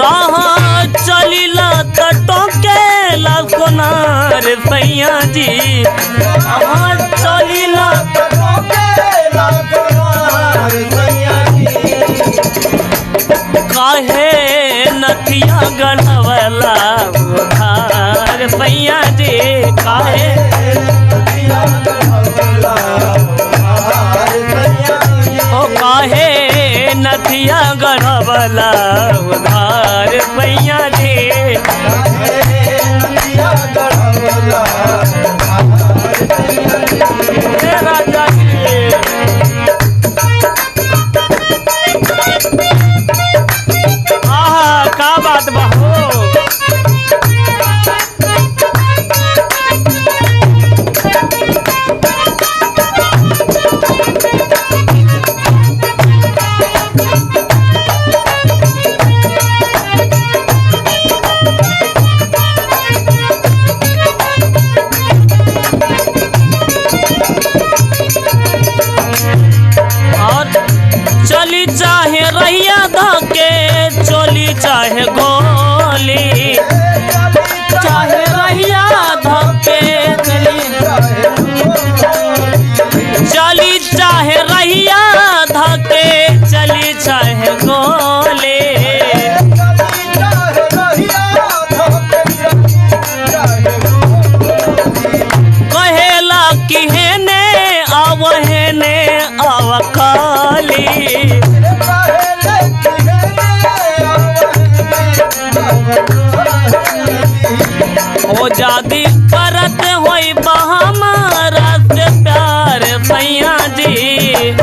राह चलिला टोके सोनार सैया जी चलिला काहे नथिया गढ़वला उधार सैया जी काहे ओ काहे नथिया गढ़वला उधार सैया जी राजा का बात बहो और चली चाहे रहिया धके चली चाहे गोली चाहे रहिया धके चली चाहे रहिया धके चली चाहे गोली कहेला कि हेने आवहेने आवकाली ओ जादी करत होई हमारा से प्यार सैया जी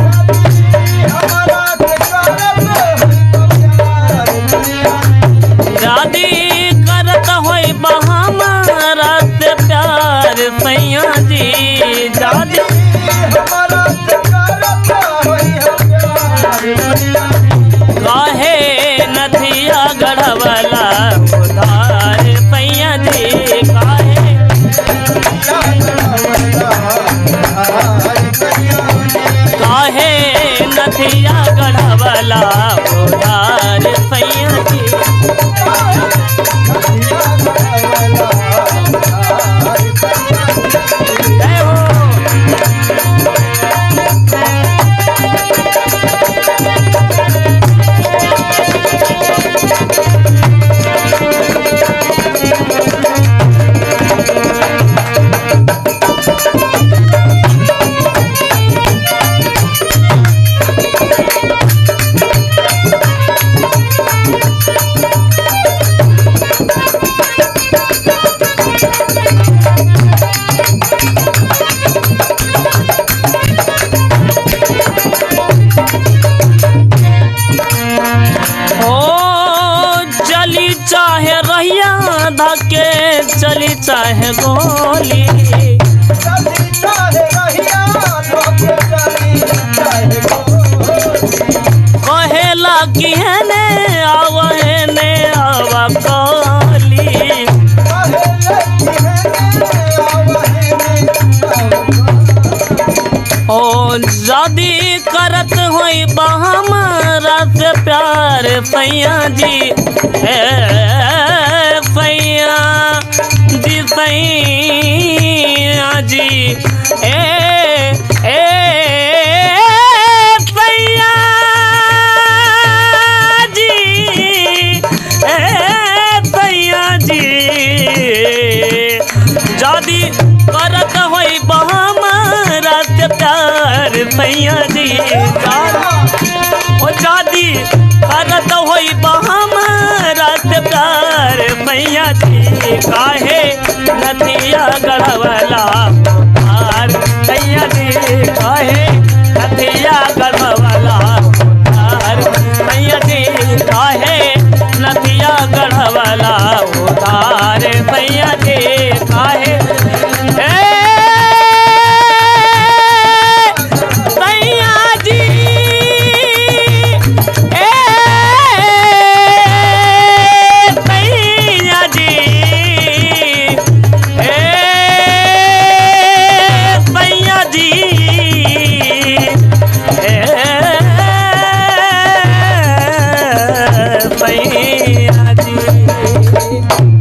जादी करत होई हमारा से प्यार सैया जी जादी काहे नथिया गढ़वला उधार सैया जी काहे काहे नथिया गढ़वला उधार सैया जी जय हो चाहे रहिया धके चली चाहे गोली कहेला कि हेने आवहेने आवकाली ओ जादी करत होई हमारा से प्यार सैया जी सैया जी सैया जी सैया जी सैया जी जादी करत होई हमारा से प्यार सैया जी ओ जादी करत होई हमारा से प्यार रे